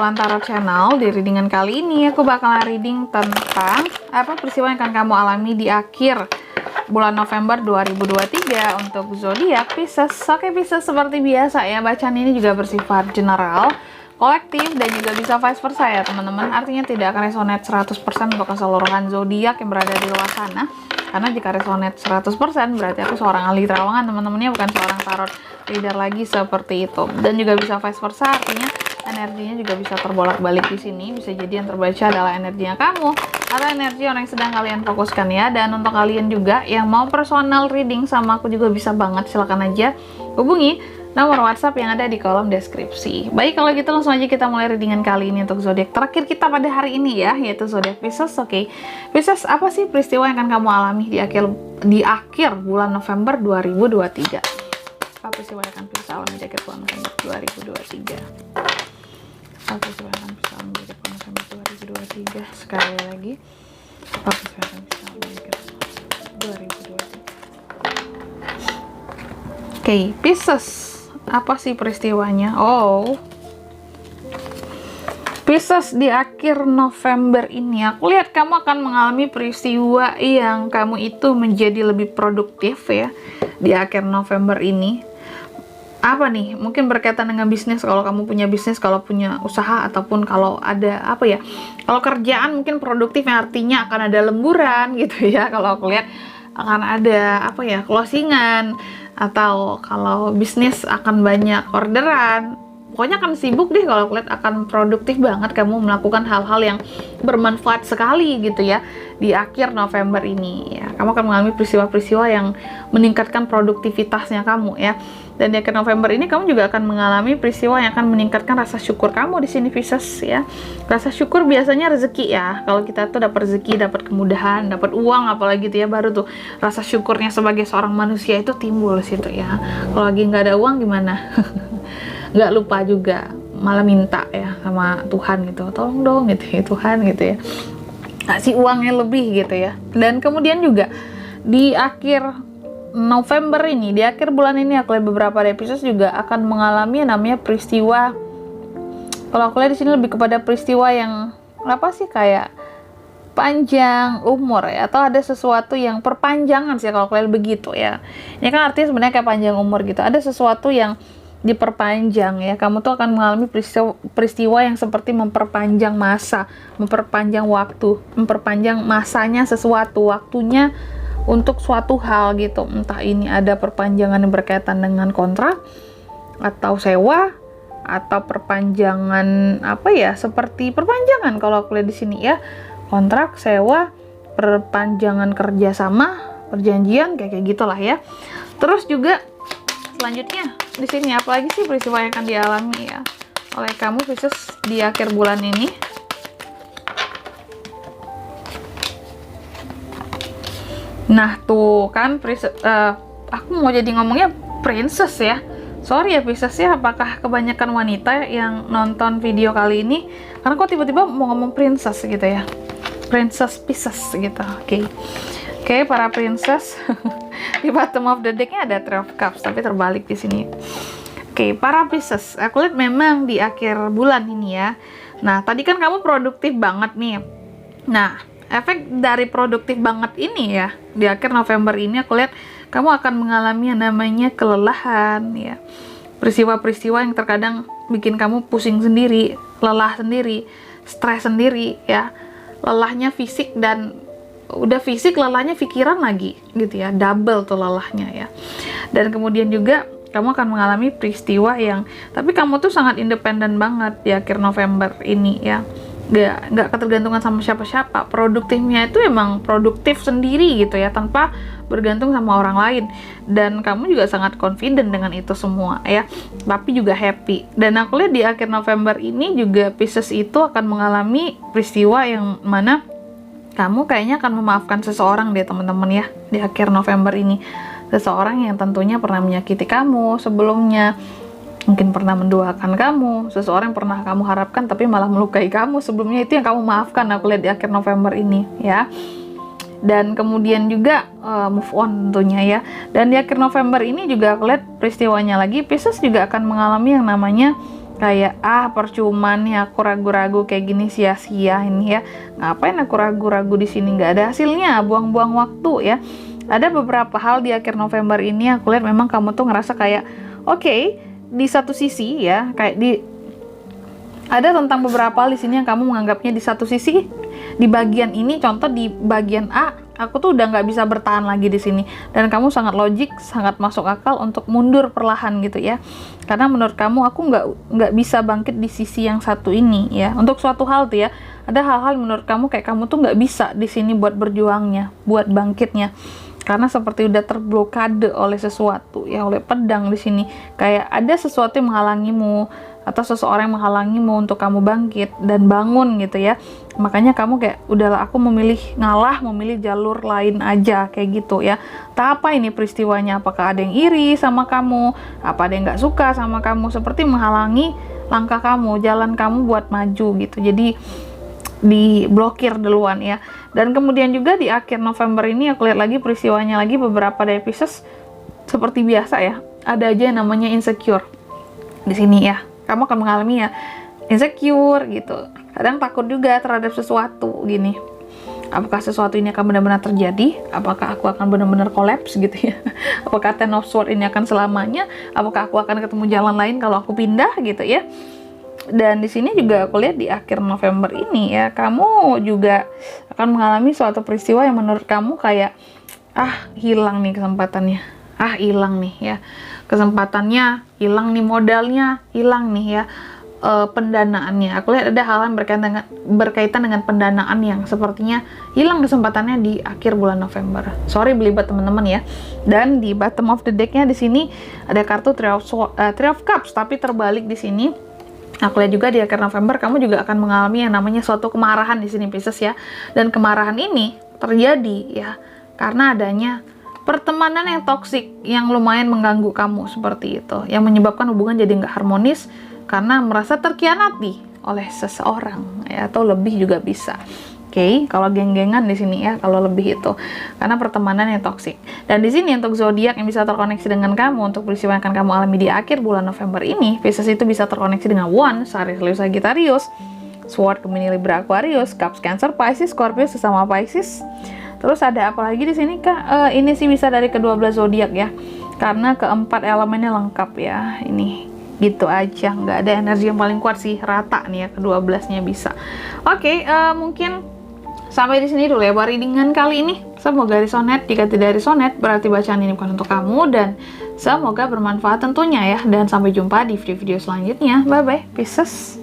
Ramalan Tarot Channel. Di readingan kali ini aku bakalan reading tentang apa peristiwa yang akan kamu alami di akhir bulan November 2023 untuk zodiak Pisces. Oke Pisces, seperti biasa ya, bacaan ini juga bersifat general, kolektif, dan juga bisa vice versa ya teman-teman. Artinya tidak akan resonate 100% untuk keseluruhan zodiak yang berada di luar sana. Karena jika resonate 100% berarti aku seorang ahli terawangan, teman-temannya bukan seorang tarot reader lagi seperti itu. Dan juga bisa vice versa, artinya energinya juga bisa terbolak-balik di sini. Bisa jadi yang terbaca adalah energinya kamu atau energi orang yang sedang kalian fokuskan ya. Dan untuk kalian juga yang mau personal reading sama aku juga bisa banget, silahkan aja hubungi nomor WhatsApp yang ada di kolom deskripsi. Baik, kalau gitu langsung aja kita mulai readingan kali ini untuk zodiak terakhir kita pada hari ini ya, yaitu zodiak Pisces. Oke, Pisces, apa sih peristiwa yang akan kamu alami di akhir bulan November 2023? Apa peristiwa yang akan Pisces alami di akhir bulan November 2023? Apa peristiwa yang akan Pisces alami di akhir bulan November 2023? Sekali lagi, apa peristiwa yang akan Pisces alami di akhir bulan 2023? Oke, Pisces, apa sih peristiwanya? Oh, Pisces, di akhir November ini aku lihat kamu akan mengalami peristiwa yang kamu itu menjadi lebih produktif ya di akhir November ini. Apa nih? Mungkin berkaitan dengan bisnis, kalau kamu punya bisnis, kalau punya usaha, ataupun kalau ada apa ya, kalau kerjaan mungkin produktif yang artinya akan ada lemburan gitu ya. Kalau aku lihat akan ada apa ya, closingan, atau kalau bisnis akan banyak orderan. Pokoknya akan sibuk deh, kalau aku lihat akan produktif banget kamu melakukan hal-hal yang bermanfaat sekali gitu ya di akhir November ini ya. Kamu akan mengalami peristiwa-peristiwa yang meningkatkan produktivitasnya kamu ya. Dan di akhir November ini kamu juga akan mengalami peristiwa yang akan meningkatkan rasa syukur kamu di sini Pisces ya. Rasa syukur biasanya rezeki ya. Kalau kita tuh dapat rezeki, dapat kemudahan, dapat uang apalagi gitu ya, baru tuh rasa syukurnya sebagai seorang manusia itu timbul di situ ya. Kalau lagi nggak ada uang gimana? Nggak lupa juga, malah minta ya sama Tuhan gitu, tolong dong gitu ya Tuhan gitu ya, kasih uangnya lebih gitu ya. Dan kemudian juga di akhir November ini, di akhir bulan ini aku lihat beberapa Pisces juga akan mengalami yang namanya peristiwa, kalau aku lihat di sini lebih kepada peristiwa yang apa sih, kayak panjang umur ya, atau ada sesuatu yang perpanjangan sih kalau aku lihat begitu ya. Ini kan artinya sebenarnya kayak panjang umur gitu, ada sesuatu yang diperpanjang ya. Kamu tuh akan mengalami peristiwa yang seperti memperpanjang masa, memperpanjang waktu, memperpanjang masanya sesuatu, waktunya untuk suatu hal gitu. Entah ini ada perpanjangan yang berkaitan dengan kontrak atau sewa, atau perpanjangan apa ya, seperti perpanjangan kalau aku lihat di sini ya, kontrak, sewa, perpanjangan kerjasama, perjanjian kayak gitulah ya. Terus juga selanjutnya di sini apalagi sih peristiwa yang akan dialami ya oleh kamu Pisces di akhir bulan ini? Nah tuh kan aku mau jadi ngomongnya princess ya. Sorry ya Pisces ya, apakah kebanyakan wanita yang nonton video kali ini? Karena kok tiba-tiba mau ngomong princess gitu ya, princess Pisces gitu. Oke, para princess. Di bottom of the deck-nya ada Three of Cups, tapi terbalik di sini. Oke, para Pisces, aku lihat memang di akhir bulan ini ya. Nah, tadi kan kamu produktif banget nih. Nah, efek dari produktif banget ini ya, di akhir November ini aku lihat kamu akan mengalami yang namanya kelelahan ya. Peristiwa-peristiwa yang terkadang bikin kamu pusing sendiri, lelah sendiri, stres sendiri ya. Lelahnya fisik, dan udah fisik, lelahnya pikiran lagi gitu ya, double tuh lelahnya ya. Dan kemudian juga kamu akan mengalami peristiwa yang, tapi kamu tuh sangat independen banget di akhir November ini ya. Nggak ketergantungan sama siapa-siapa. Produktifnya itu emang produktif sendiri gitu ya, tanpa bergantung sama orang lain. Dan kamu juga sangat confident dengan itu semua ya, tapi juga happy. Dan aku lihat di akhir November ini juga Pisces itu akan mengalami peristiwa yang mana kamu kayaknya akan memaafkan seseorang deh teman-teman ya di akhir November ini. Seseorang yang tentunya pernah menyakiti kamu sebelumnya, mungkin pernah menduakan kamu, seseorang yang pernah kamu harapkan tapi malah melukai kamu sebelumnya, itu yang kamu maafkan aku lihat di akhir November ini ya. Dan kemudian juga move on tentunya ya. Dan di akhir November ini juga aku lihat peristiwanya lagi, Pisces juga akan mengalami yang namanya kayak percuma nih aku ragu-ragu kayak gini, sia-sia ini ya, ngapain aku ragu-ragu di sini, nggak ada hasilnya, buang-buang waktu ya. Ada beberapa hal di akhir November ini aku lihat memang kamu tuh ngerasa kayak oke, di satu sisi ya, kayak ada tentang beberapa hal di sini yang kamu menganggapnya di satu sisi, di bagian ini, contoh di bagian A, aku tuh udah nggak bisa bertahan lagi di sini, dan kamu sangat logik, sangat masuk akal untuk mundur perlahan gitu ya, karena menurut kamu aku nggak bisa bangkit di sisi yang satu ini ya. Untuk suatu hal tuh ya, ada hal-hal menurut kamu kayak kamu tuh nggak bisa di sini buat berjuangnya, buat bangkitnya, karena seperti udah terblokade oleh sesuatu ya, oleh pedang di sini, kayak ada sesuatu yang menghalangimu atau seseorang yang menghalangimu untuk kamu bangkit dan bangun gitu ya. Makanya kamu kayak udahlah, aku memilih ngalah, memilih jalur lain aja kayak gitu ya. Tak apa ini peristiwanya, apakah ada yang iri sama kamu, apa ada yang nggak suka sama kamu, seperti menghalangi langkah kamu, jalan kamu buat maju gitu. Jadi diblokir duluan ya. Dan kemudian juga di akhir November ini aku lihat lagi peristiwanya lagi, beberapa dari Pisces seperti biasa ya, ada aja yang namanya insecure di sini ya. Kamu akan mengalami ya insecure gitu, kadang takut juga terhadap sesuatu gini, apakah sesuatu ini akan benar-benar terjadi, apakah aku akan benar-benar collapse gitu ya, apakah Ten of Swords ini akan selamanya, apakah aku akan ketemu jalan lain kalau aku pindah gitu ya. Dan di sini juga aku lihat di akhir November ini ya, kamu juga akan mengalami suatu peristiwa yang menurut kamu kayak hilang nih kesempatannya, hilang nih ya kesempatannya, hilang nih modalnya, hilang nih ya pendanaannya. Aku lihat ada hal yang berkaitan dengan pendanaan yang sepertinya hilang kesempatannya di akhir bulan November. Sorry belibet teman-teman ya. Dan di bottom of the decknya di sini ada kartu Three of Cups, tapi terbalik di sini. Aku lihat juga di akhir November kamu juga akan mengalami yang namanya suatu kemarahan di sini Pisces ya. Dan kemarahan ini terjadi ya karena adanya pertemanan yang toksik yang lumayan mengganggu kamu seperti itu, yang menyebabkan hubungan jadi nggak harmonis karena merasa terkhianati oleh seseorang ya, atau lebih juga bisa. Oke, kalau geng-gengan di sini ya, kalau lebih itu karena pertemanan yang toksik. Dan di sini untuk zodiak yang bisa terkoneksi dengan kamu untuk peristiwa yang akan kamu alami di akhir bulan November ini, Pisces itu bisa terkoneksi dengan One, Aries, Leo, Sagittarius, Sword, Gemini, Libra, Aquarius, Cups, Cancer, Pisces, Scorpio sesama Pisces. Terus ada apa lagi di sini Kak? Ini sih bisa dari ke-12 zodiak ya, karena keempat elemennya lengkap ya. Ini gitu aja, nggak ada energi yang paling kuat sih, rata nih ya, ke-12-nya bisa. Oke, mungkin sampai di sini dulu ya readingan kali ini. Semoga resonate. Jika tidak resonate, berarti bacaan ini bukan untuk kamu, dan semoga bermanfaat tentunya ya. Dan sampai jumpa di video-video selanjutnya. Bye bye, Pisces.